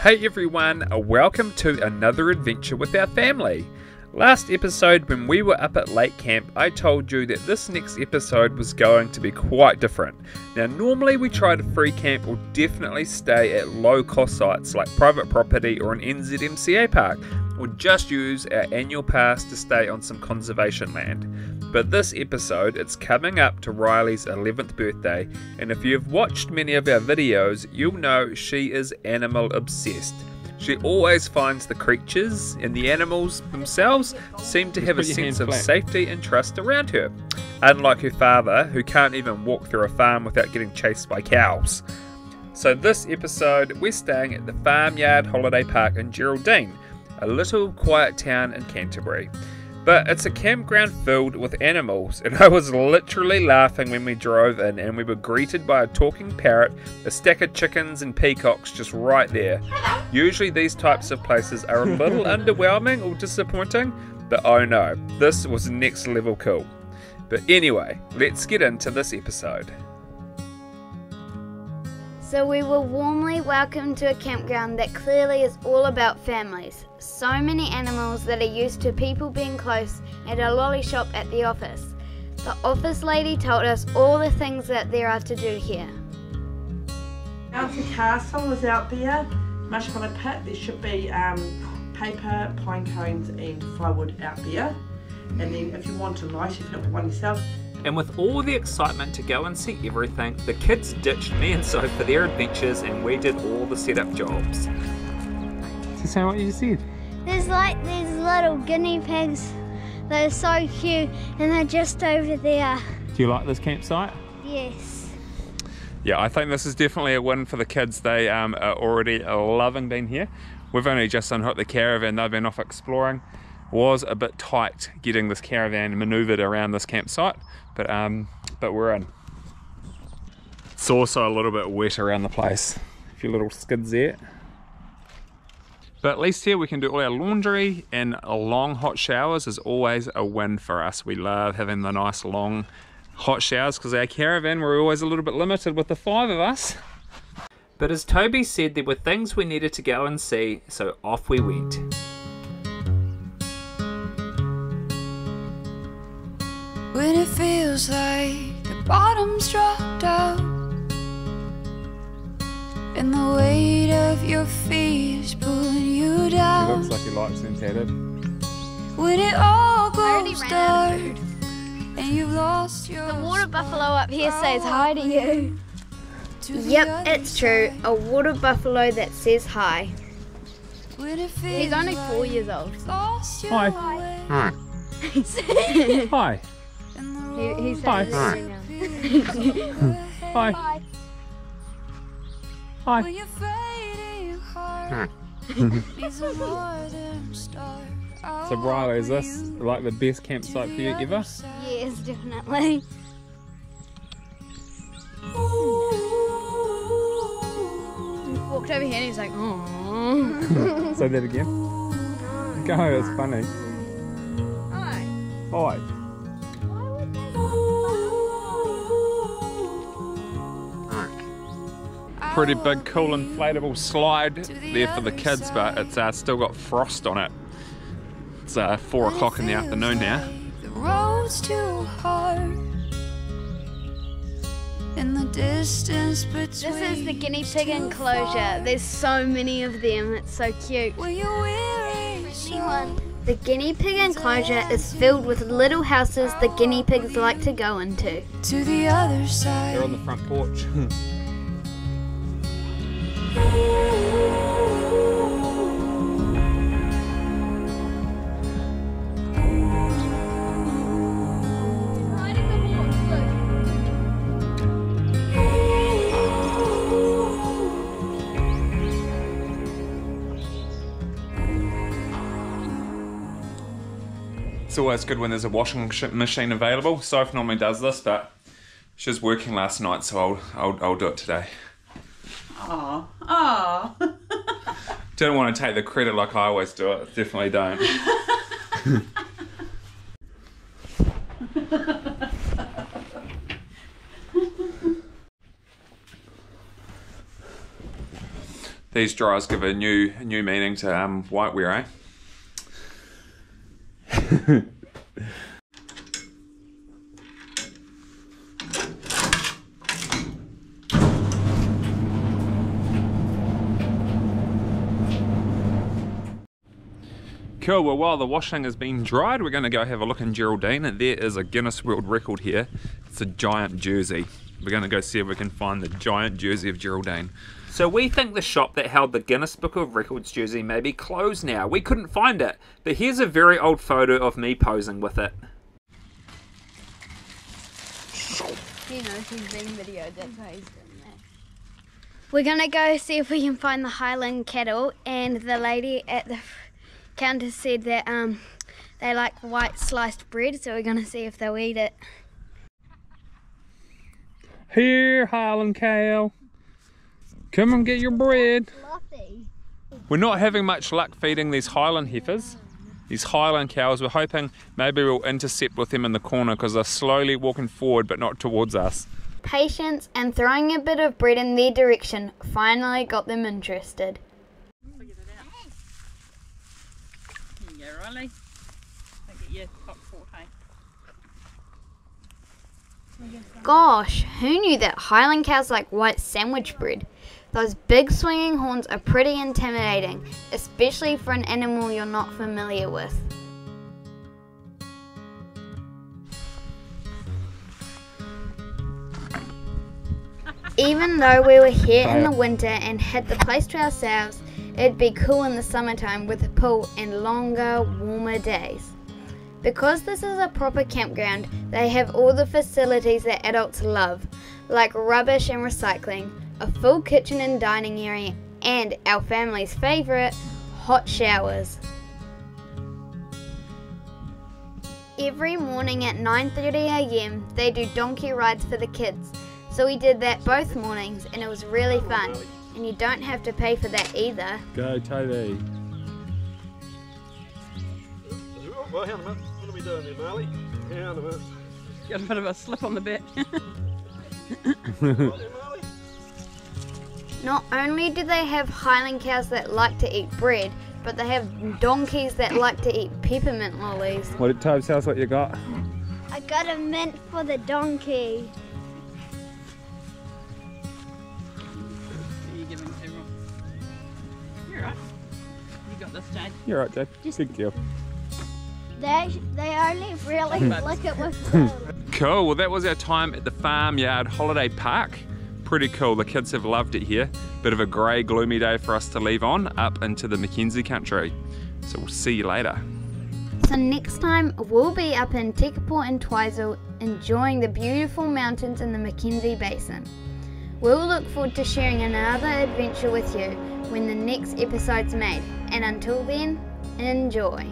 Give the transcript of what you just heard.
Hey everyone, welcome to another adventure with our family. Last episode when we were up at Lake Camp, I told you that this next episode was going to be quite different. Now normally we try to free camp or definitely stay at low cost sites like private property or an NZMCA park, or just use our annual pass to stay on some conservation land. But this episode, it's coming up to Riley's 11th birthday, and if you've watched many of our videos, you'll know she is animal obsessed. She always finds the creatures and the animals themselves seem to have a sense of safety and trust around her, unlike her father, who can't even walk through a farm without getting chased by cows. So this episode, we're staying at the Farmyard holiday park in Geraldine, a little quiet town in Canterbury. But it's a campground filled with animals, and I was literally laughing when we drove in and we were greeted by a talking parrot, a stack of chickens and peacocks just right there. Usually these types of places are a little underwhelming or disappointing, but oh no, this was next level cool. But anyway, let's get into this episode. So we were warmly welcomed to a campground that clearly is all about families. So many animals that are used to people being close, and a lolly shop at the office. The office lady told us all the things that there are to do here. Bouncy castle is out there, marshmallow pit. There should be paper, pine cones and firewood out there. And then if you want to light, you can put one yourself. And with all the excitement to go and see everything, the kids ditched me and Soph for their adventures and we did all the setup jobs. So say what you just said. There's like these little guinea pigs. They're so cute and they're just over there. Do you like this campsite? Yes. Yeah, I think this is definitely a win for the kids. They are already loving being here. We've only just unhooked the caravan, they've been off exploring. Was a bit tight getting this caravan manoeuvred around this campsite, but we're in. It's also a little bit wet around the place. A few little skids there. But at least here we can do all our laundry, and long hot showers is always a win for us. We love having the nice long hot showers because our caravan, we're always a little bit limited with the 5 of us. But as Toby said, there were things we needed to go and see, so off we went. When it feels like the bottom's dropped out and the weight of your feet is pulling you down. He looks like he likes them tatted. When it all goes dark and you've lost your... The water buffalo up here says hi to you. Yep, it's true. A water buffalo that says hi. He's only 4 years old. Hi. Hi. Hi. He says Hi. Hi. Hi. Hi. So Riley, is this like the best campsite for you ever? Yes, definitely. Walked over here and he's like, oh. Say that again. Go, it's funny. Hi. Hi. Pretty big, cool, inflatable slide there for the kids, but it's still got frost on it. It's 4 o'clock in the afternoon now. The road's too hard in the distance between. This is the guinea pig enclosure. There's so many of them. It's so cute. The guinea pig enclosure is filled with little houses the guinea pigs like to go into. To the other side. They're on the front porch. It's always good when there's a washing machine available. Soph normally does this, but she was working last night, so I'll do it today. Aww. Aww. Don't want to take the credit like I always do it. Definitely don't. These dryers give a new meaning to whitewear, eh? Cool, well while the washing has been dried, we're going to go have a look in Geraldine, and there is a Guinness World Record here. It's a giant jersey. We're going to go see if we can find the giant jersey of Geraldine. So we think the shop that held the Guinness Book of Records jersey may be closed now. We couldn't find it, but here's a very old photo of me posing with it. He knows he's being videoed, that's why he's doing that. We're going to go see if we can find the Highland cattle, and the lady at the counter said that they like white sliced bread, so we're going to see if they'll eat it. Here, Highland cow. Come and get your bread. We're not having much luck feeding these Highland heifers, these Highland cows. We're hoping maybe we'll intercept with them in the corner because they're slowly walking forward but not towards us. Patience and throwing a bit of bread in their direction finally got them interested. Riley. I'll get you top 4, hey? Gosh, who knew that Highland cows like white sandwich bread? Those big swinging horns are pretty intimidating, especially for an animal you're not familiar with. Even though we were here in the winter and had the place to ourselves, it'd be cool in the summertime with a pool and longer, warmer days. Because this is a proper campground, they have all the facilities that adults love, like rubbish and recycling, a full kitchen and dining area, and our family's favourite, hot showers. Every morning at 9:30 AM, they do donkey rides for the kids, so we did that both mornings and it was really fun. And you don't have to pay for that either. Go, Toby. Well, hang on a minute. What are we doing there, Marley? Hang on a minute. Got a bit of a slip on the back. Not only do they have Highland cows that like to eat bread, but they have donkeys that like to eat peppermint lollies. What did Toby tell us what you got? I got a mint for the donkey. You give him several. You're right. You got this, Jade. You're right, Jade. Good girl. They only really lick it with food. Cool, well that was our time at the Farmyard Holiday Park. Pretty cool, the kids have loved it here. Bit of a grey, gloomy day for us to leave on, up into the Mackenzie country. So we'll see you later. So next time we'll be up in Tekapō and Twizel enjoying the beautiful mountains in the Mackenzie Basin. We'll look forward to sharing another adventure with you when the next episode's made. And until then, enjoy.